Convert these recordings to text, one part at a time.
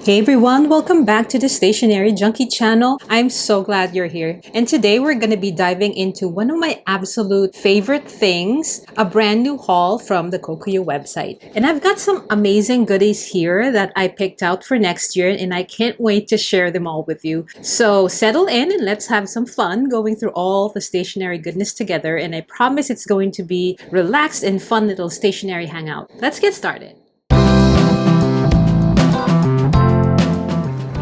Hey everyone, welcome back to the Stationery Junkie channel. I'm so glad you're here. And today we're going to be diving into one of my absolute favorite things, a brand new haul from the Kokuyo website. And I've got some amazing goodies here that I picked out for next year and I can't wait to share them all with you. So settle in and let's have some fun going through all the stationery goodness together. And I promise it's going to be relaxed and fun little stationery hangout. Let's get started.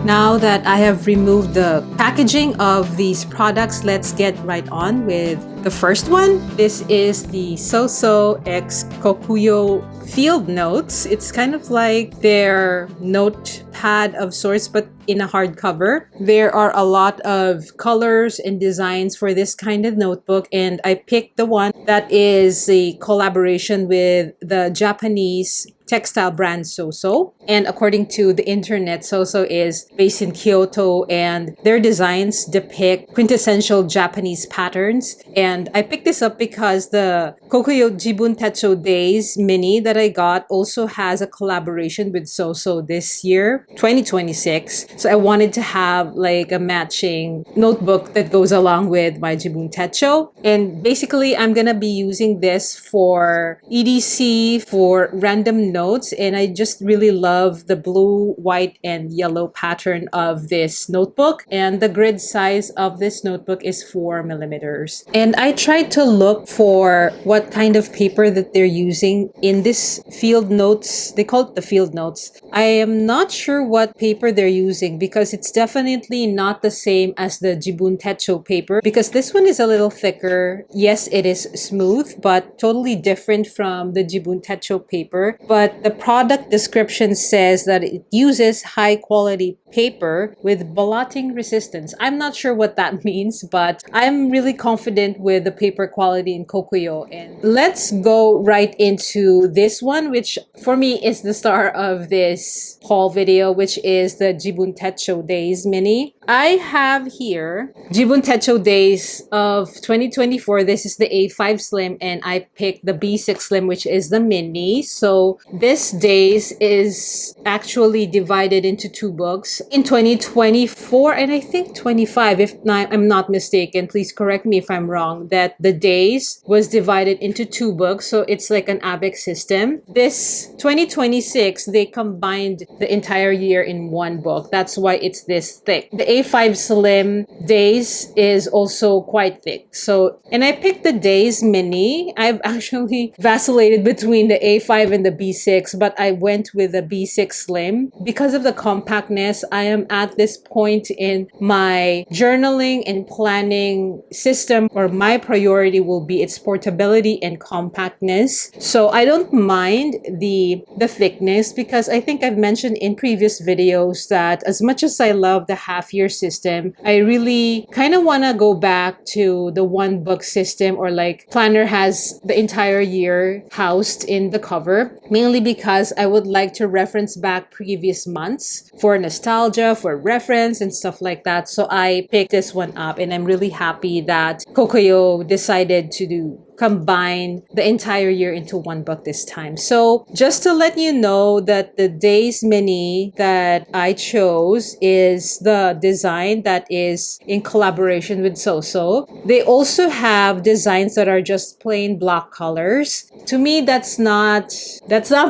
Now that I have removed the packaging of these products, let's get right on with the first one. This is the Soso X Kokuyo Field Notes. It's kind of like their notepad of sorts, but in a hardcover. There are a lot of colors and designs for this kind of notebook, and I picked the one that is a collaboration with the Japanese textile brand Soso. And according to the internet, Soso is based in Kyoto and their designs depict quintessential Japanese patterns. And I picked this up because the Kokuyo Jibun Techo Days mini that I got also has a collaboration with Soso this year, 2026. So I wanted to have like a matching notebook that goes along with my Jibun Techo. And basically, I'm gonna be using this for EDC, for random notes, and I just really love the blue, white, and yellow pattern of this notebook. And the grid size of this notebook is 4 millimeters. And I tried to look for what kind of paper that they're using in this field notes. They call it the field notes. I am not sure what paper they're using because it's definitely not the same as the Jibun Techo paper, because this one is a little thicker. Yes, it is smooth, but totally different from the Jibun Techo paper. But the product description says that it uses high quality paper with blotting resistance. I'm not sure what that means, but I'm really confident with the paper quality in Kokuyo. And let's go right into this one, which for me is the star of this haul video, which is the Jibun Techo Days mini. I have here Jibun Techo Days of 2024. This is the A5 Slim and I picked the B6 Slim, which is the mini. So this days is actually divided into two books in 2024 and I think 25, if I'm not mistaken. Please correct me if I'm wrong, that the days was divided into two books. So it's like an ABEC system. This 2026, they combined the entire year in one book. That's why it's this thick. The A5 Slim Days is also quite thick. So, and I picked the Days Mini. I've actually vacillated between the A5 and the B6, but I went with the B6 Slim. Because of the compactness, I am at this point in my journaling and planning system, or my priority will be its portability and compactness. So I don't mind the thickness, because I think I've mentioned in previous videos that as much as I love the half-year system, I really kind of want to go back to the one book system, or like planner has the entire year housed in the cover, mainly because I would like to reference back previous months for nostalgia, for reference and stuff like that. So I picked this one up and I'm really happy that Kokuyo decided to combine the entire year into one book this time. So just to let you know that the Days Mini that I chose is the design that is in collaboration with Soso. They also have designs that are just plain block colors. To me, that's not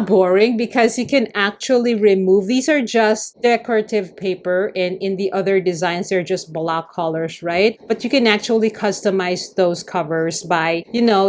boring, because you can actually remove. These are just decorative paper, and in the other designs they're just block colors, right? But you can actually customize those covers by,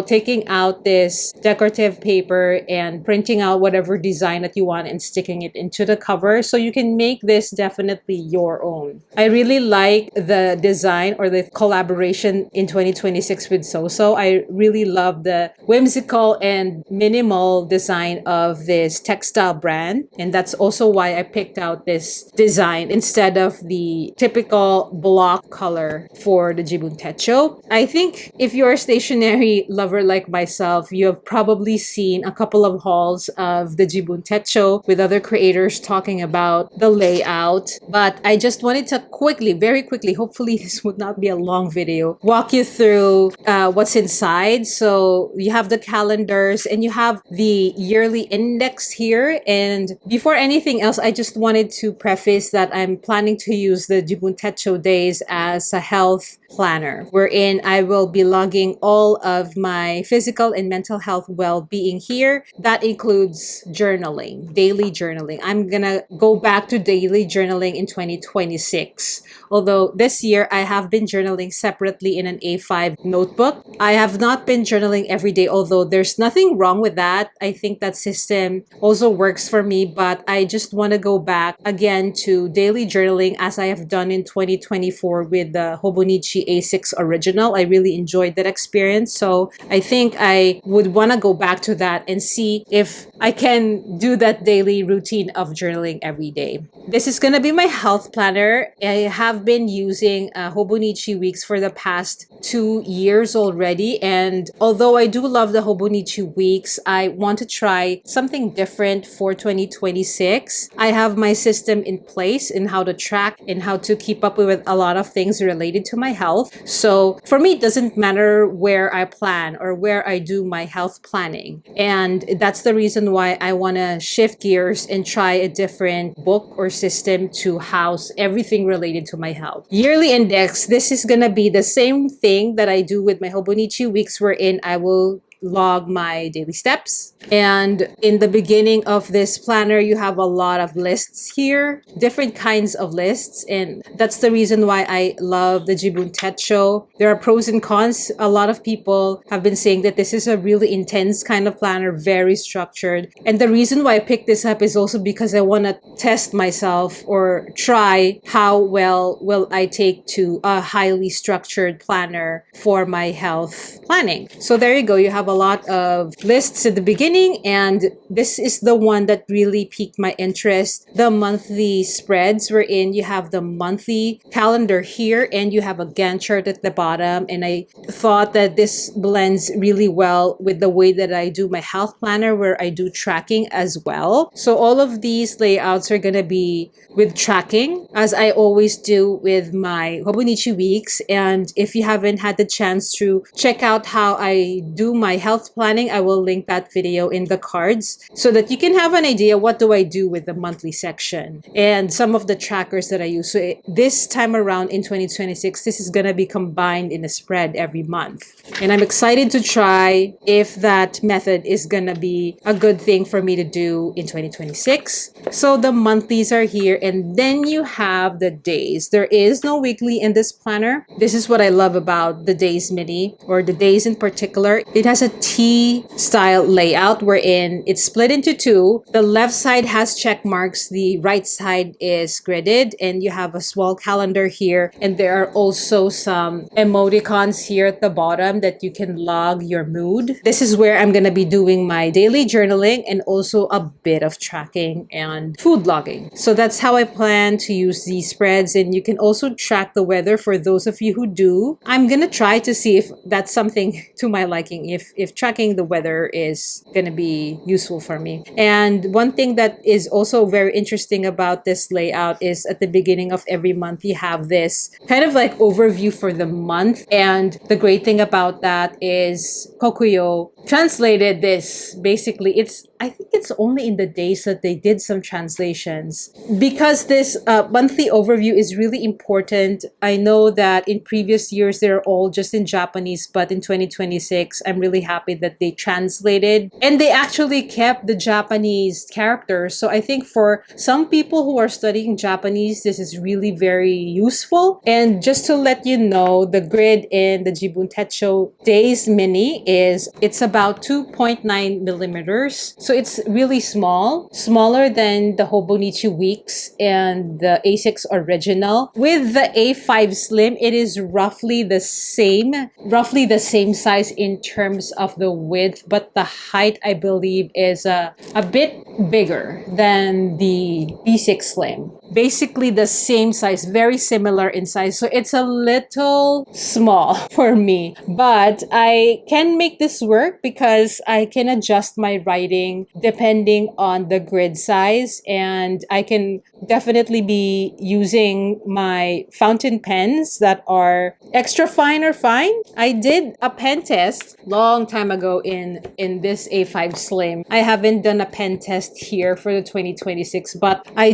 taking out this decorative paper and printing out whatever design that you want and sticking it into the cover. So you can make this definitely your own. I really like the design, or the collaboration in 2026 with Soso. I really love the whimsical and minimal design of this textile brand. And that's also why I picked out this design instead of the typical block color for the Jibun Techo. I think if you're a stationery lover like myself, you have probably seen a couple of hauls of the Jibun Techo with other creators talking about the layout. But I just wanted to quickly, very quickly, hopefully this would not be a long video, walk you through what's inside. So you have the calendars and you have the yearly index here. And before anything else, I just wanted to preface that I'm planning to use the Jibun Techo days as a health planner, wherein I will be logging all of my physical and mental health well-being here. That includes journaling, daily journaling. I'm gonna go back to daily journaling in 2026. Although this year I have been journaling separately in an A5 notebook. I have not been journaling every day, although there's nothing wrong with that. I think that system also works for me, but I just want to go back again to daily journaling as I have done in 2024 with the Hobonichi A6 original. I really enjoyed that experience. So I think I would want to go back to that and see if I can do that daily routine of journaling every day. This is going to be my health planner. I have been using Hobonichi Weeks for the past 2 years already. And although I do love the Hobonichi Weeks, I want to try something different for 2026. I have my system in place in how to track and how to keep up with a lot of things related to my health. So for me, it doesn't matter where I plan or where I do my health planning. And that's the reason why I want to shift gears and try a different book or system to house everything related to my health. Yearly index, this is going to be the same thing that I do with my Hobonichi Weeks, wherein I will log my daily steps. And in the beginning of this planner, you have a lot of lists here, different kinds of lists. And that's the reason why I love the Jibun Techo. There are pros and cons. A lot of people have been saying that this is a really intense kind of planner, very structured. And the reason why I picked this up is also because I want to test myself or try how well will I take to a highly structured planner for my health planning. So there you go. You have a lot of lists at the beginning, and this is the one that really piqued my interest. The monthly spreads, wherein you have the monthly calendar here and you have a Gantt chart at the bottom. And I thought that this blends really well with the way that I do my health planner, where I do tracking as well. So all of these layouts are going to be with tracking, as I always do with my Hobonichi Weeks. And if you haven't had the chance to check out how I do my health planning, I will link that video in the cards so that you can have an idea what do I do with the monthly section and some of the trackers that I use. So this time around in 2026, this is going to be combined in a spread every month. And I'm excited to try if that method is going to be a good thing for me to do in 2026. So the monthlies are here, and then you have the days. There is no weekly in this planner. This is what I love about the days mini, or the days in particular. It has a T style layout wherein it's split into two. The left side has check marks, the right side is gridded, and you have a small calendar here. And there are also some emoticons here at the bottom that you can log your mood. This is where I'm going to be doing my daily journaling and also a bit of tracking and food logging. So that's how I plan to use these spreads. And you can also track the weather for those of you who do. I'm going to try to see if that's something to my liking, if tracking the weather is going to be useful for me. And one thing that is also very interesting about this layout is at the beginning of every month, you have this kind of like overview for the month. And the great thing about that is Kokuyo translated this. Basically, I think it's only in the days that they did some translations, because this monthly overview is really important. I know that in previous years, they're all just in Japanese, but in 2026, I'm really happy that they translated and they actually kept the Japanese characters. So I think for some people who are studying Japanese, this is really very useful. And just to let you know, the grid in the Jibun Techo Days Mini it's about 2.9 millimeters. So it's really small, smaller than the Hobonichi Weeks and the A6 Original. With the A5 Slim, it is roughly the same size in terms of the width, but the height, I believe, is a bit bigger than the B6 Slim. Basically the same size, very similar in size. So it's a little small for me, but I can make this work because I can adjust my writing depending on the grid size, and I can definitely be using my fountain pens that are extra fine or fine. I did a pen test long time ago in this A5 Slim. I haven't done a pen test here for the 2026, but I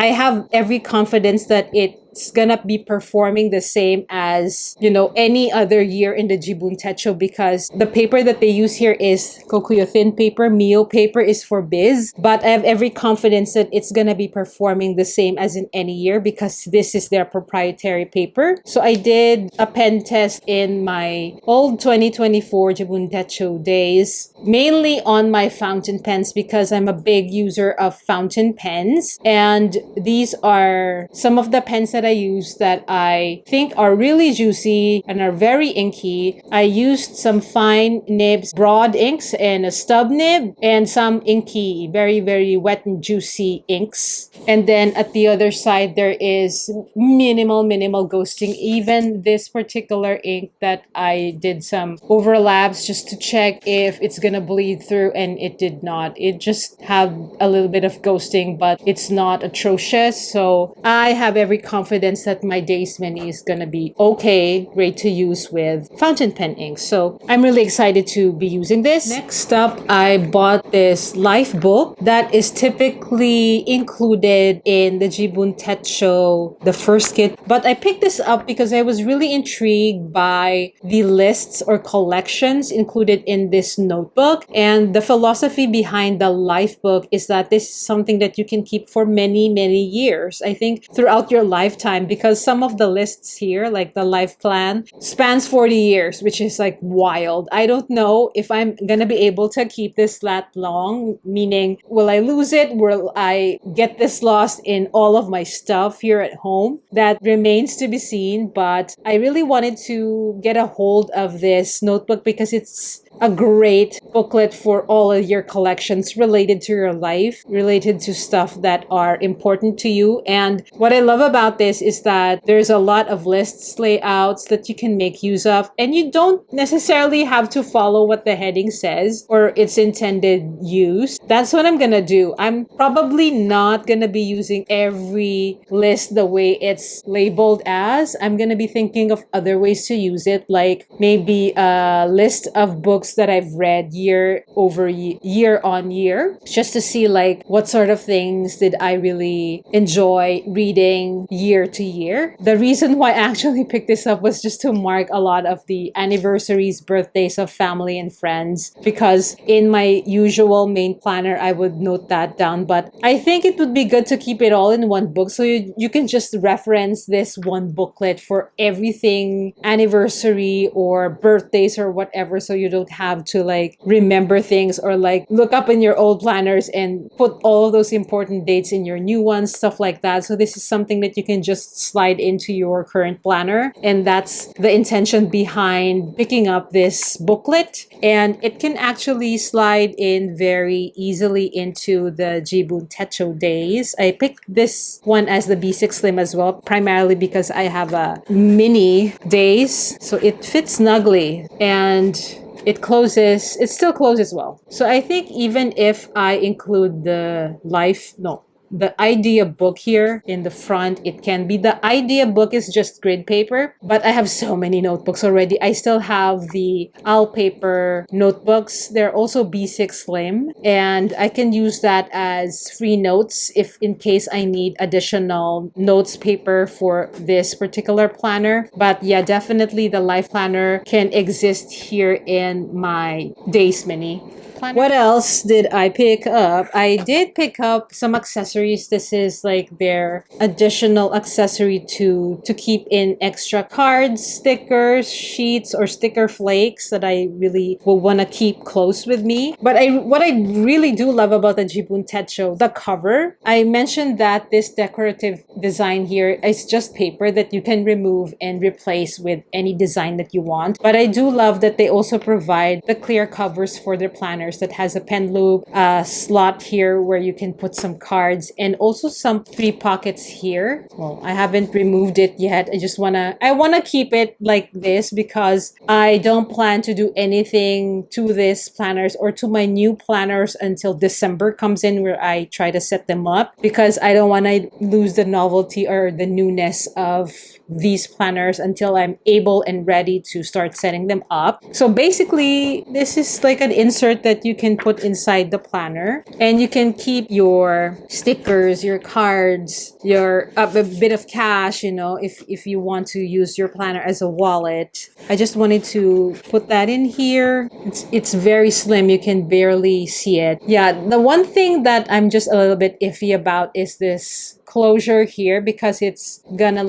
have every confidence that it's gonna be performing the same as, any other year in the Jibun Techo, because the paper that they use here is Kokuyo thin paper. Mio paper is for biz, but I have every confidence that it's gonna be performing the same as in any year because this is their proprietary paper. So I did a pen test in my old 2024 Jibun Techo days, mainly on my fountain pens because I'm a big user of fountain pens, and these are some of the pens that I use that I think are really juicy and are very inky. I used some fine nibs, broad inks, and a stub nib, and some inky, very, very wet and juicy inks. And then at the other side, there is minimal ghosting. Even this particular ink that I did some overlaps just to check if it's gonna bleed through, and it did not. It just had a little bit of ghosting, but it's not atrocious. So I have every confidence that my Days Mini is gonna be okay, great to use with fountain pen ink. So I'm really excited to be using this. Next up, I bought this life book that is typically included in the Jibun Techo, the first kit. But I picked this up because I was really intrigued by the lists or collections included in this notebook. And the philosophy behind the life book is that this is something that you can keep for many, many years. I think throughout your lifetime, because some of the lists here, like the life plan, spans 40 years, which is like wild. I don't know if I'm gonna be able to keep this that long, meaning will I lose it? Will I get this lost in all of my stuff here at home? That remains to be seen, but I really wanted to get a hold of this notebook because it's a great booklet for all of your collections related to your life, related to stuff that are important to you. And what I love about this is that there's a lot of lists, layouts that you can make use of, and you don't necessarily have to follow what the heading says or its intended use. That's what I'm gonna do. I'm probably not gonna be using every list the way it's labeled as. I'm gonna be thinking of other ways to use it, like maybe a list of books that I've read year on year, just to see like what sort of things did I really enjoy reading year to year. The reason why I actually picked this up was just to mark a lot of the anniversaries, birthdays of family and friends, because in my usual main planner I would note that down, but I think it would be good to keep it all in one book so you can just reference this one booklet for everything, anniversary or birthdays or whatever, so you don't have to like remember things or like look up in your old planners and put all of those important dates in your new ones, stuff like that. So this is something that you can just slide into your current planner, and that's the intention behind picking up this booklet. And it can actually slide in very easily into the Jibun Techo days. I picked this one as the B6 Slim as well, primarily because I have a mini days, so it fits snugly and it still closes well. So I think even if I include the idea book here in the front, it can be. The idea book is just grid paper, but I have so many notebooks already. I still have the Al paper notebooks. They're also B6 Slim, and I can use that as free notes if in case I need additional notes paper for this particular planner. But yeah, definitely the life planner can exist here in my Days Mini planner. What else did I pick up? I did pick up some accessories. This is like their additional accessory to keep in extra cards, stickers, sheets, or sticker flakes that I really will want to keep close with me. But what I really do love about the Jibun Techo, the cover, I mentioned that this decorative design here is just paper that you can remove and replace with any design that you want. But I do love that they also provide the clear covers for their planners that has a pen loop, a slot here where you can put some cards, and also some 3 pockets here. Well, I haven't removed it yet. I wanna keep it like this because I don't plan to do anything to this planners or to my new planners until December comes in, where I try to set them up, because I don't want to lose the novelty or the newness of these planners until I'm able and ready to start setting them up. So basically, this is like an insert that you can put inside the planner, and you can keep your stickers, your cards, your a bit of cash, if you want to use your planner as a wallet. I just wanted to put that in here. It's very slim. You can barely see it. Yeah, the one thing that I'm just a little bit iffy about is this closure here, because it's gonna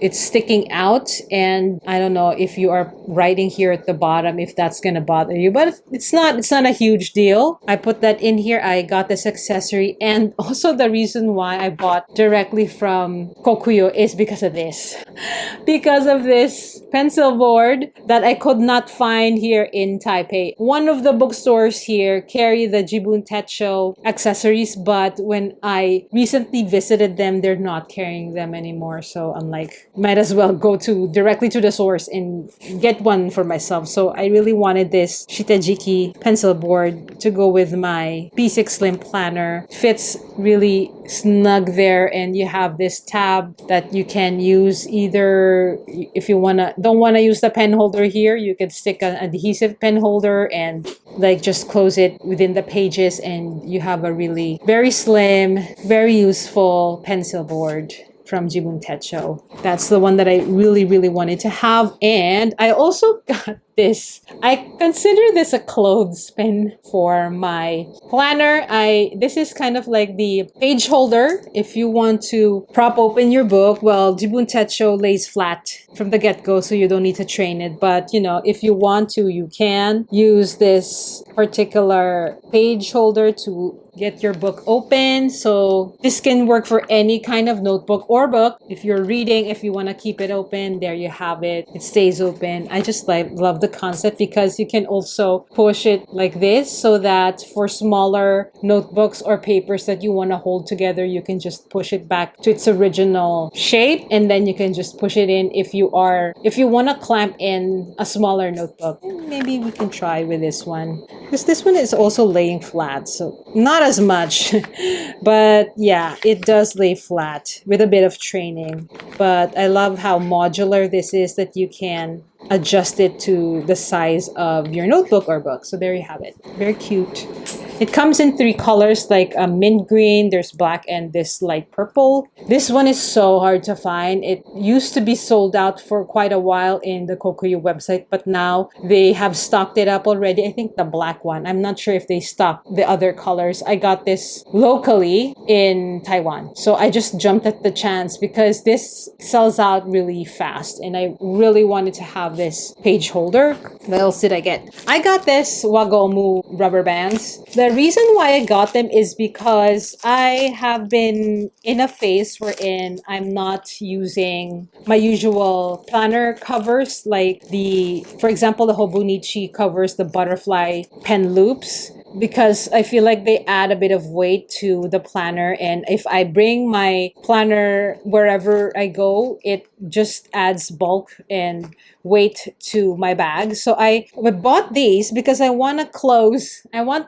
it's sticking out, and I don't know if you are writing here at the bottom if that's gonna bother you, but it's not a huge deal. I put that in here. I got this accessory, and also the reason why I bought directly from Kokuyo is because of this because of this pencil board that I could not find here in Taipei. One of the bookstores here carry the Jibun Techo accessories, but when I recently visited them, they're not carrying them anymore. So I'm like, might as well go directly to the source and get one for myself. So I really wanted this Shitajiki pencil board to go with my P6 Slim planner. Fits really snug there, and you have this tab that you can use either if you don't wanna use the pen holder here. You can stick an adhesive pen holder and just close it within the pages, and you have a really very slim, very useful pencil board from Jibun Techo. That's the one that I really, really wanted to have. And I also got this. I consider this a clothespin for my planner. This is kind of like the page holder. If you want to prop open your book, well, Jibun Techo lays flat from the get-go, so you don't need to train it. But, if you want to, you can use this particular page holder to get your book open. So this can work for any kind of notebook or book. If you're reading, if you want to keep it open, there you have it. It stays open. I just love the concept because you can also push it like this, so that for smaller notebooks or papers that you want to hold together, you can just push it back to its original shape, and then you can just push it in if you want to clamp in a smaller notebook. Maybe we can try with this one, because this one is also laying flat, so not as much, but yeah, it does lay flat with a bit of training. But I love how modular this is, that you can adjust it to the size of your notebook or book. So there you have it. Very cute. It comes in 3 colors, like a mint green, there's black, and this light purple. This one is so hard to find. It used to be sold out for quite a while in the Kokuyo website, but now they have stocked it up already. I think the black one. I'm not sure if they stock the other colors. I got this locally in Taiwan. So I just jumped at the chance because this sells out really fast, and I really wanted to have this page holder. What else did I get? I got this Wagomu rubber bands. The reason why I got them is because I have been in a phase wherein I'm not using my usual planner covers, like for example, the Hobonichi covers, the butterfly pen loops, because I feel like they add a bit of weight to the planner, and if I bring my planner wherever I go, it just adds bulk and weight to my bag. So I bought these because I want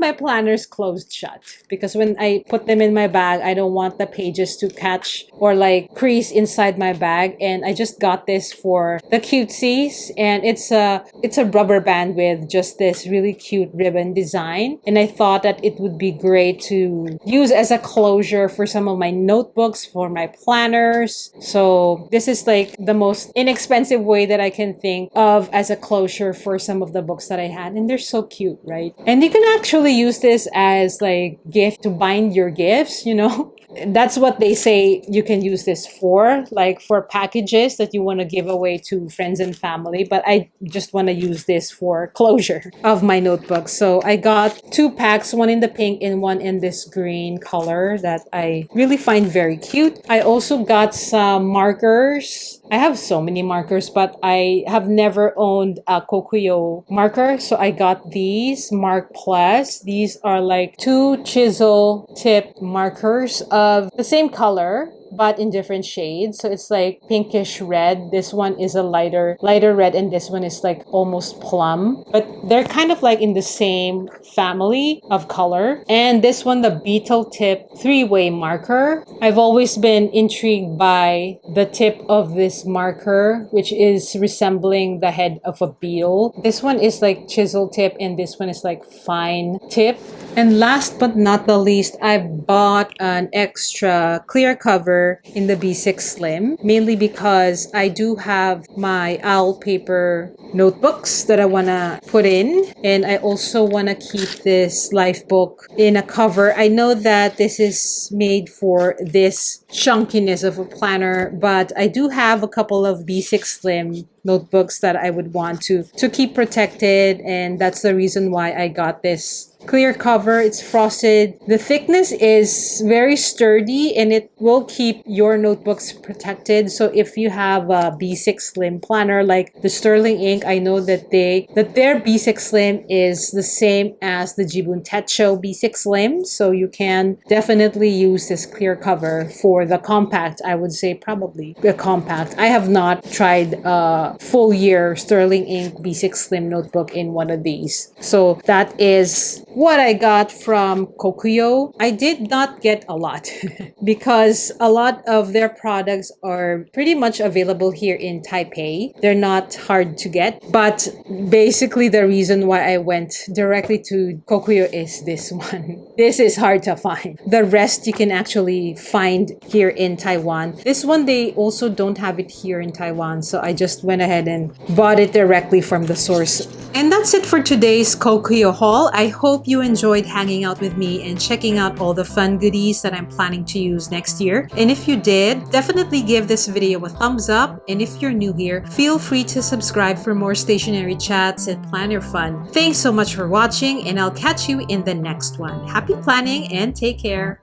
my planners closed shut, because when I put them in my bag, I don't want the pages to catch or crease inside my bag. And I just got this for the cutesies, and it's a rubber band with just this really cute ribbon design, and I thought that it would be great to use as a closure for some of my notebooks, for my planners. So this is like the most inexpensive way that I can think of as a closure for some of the books that I had. And they're so cute, right? And you can actually use this as like gift to bind your gifts, you know? That's what they say you can use this for, like for packages that you want to give away to friends and family. But I just want to use this for closure of my notebooks. So I got 2 packs, one in the pink and one in this green color that I really find very cute. I also got some markers. I have so many markers, but I have never owned a Kokuyo marker. So I got these Mark Plus. These are like 2 chisel tip markers of the same color, but in different shades. So it's like pinkish red. This one is a lighter red, and this one is like almost plum. But they're kind of like in the same family of color. And this one, the beetle tip 3-way marker. I've always been intrigued by the tip of this marker, which is resembling the head of a beetle. This one is like chisel tip, and this one is like fine tip. And last but not the least, I bought an extra clear cover in the B6 Slim, mainly because I do have my owl paper notebooks that I want to put in, and I also want to keep this life book in a cover. I know that this is made for this chunkiness of a planner, but I do have a couple of B6 Slim notebooks that I would want to keep protected, and that's the reason why I got this clear cover. It's frosted. The thickness is very sturdy, and it will keep your notebooks protected. So if you have a B6 Slim planner like the Sterling Ink, I know that their B6 Slim is the same as the Jibun Techo B6 Slim, so you can definitely use this clear cover for the compact. I would say probably the compact. I have not tried a full year Sterling Ink B6 Slim notebook in one of these. So that is what I got from Kokuyo. I did not get a lot because a lot of their products are pretty much available here in Taipei. They're not hard to get, but basically the reason why I went directly to Kokuyo is this one. This is hard to find. The rest you can actually find here in Taiwan. This one, they also don't have it here in Taiwan, so I just went ahead and bought it directly from the source. And that's it for today's Kokuyo haul. I hope you enjoyed hanging out with me and checking out all the fun goodies that I'm planning to use next year. And if you did, definitely give this video a thumbs up. And if you're new here, feel free to subscribe for more stationery chats and planner fun. Thanks so much for watching, and I'll catch you in the next one. Happy planning and take care.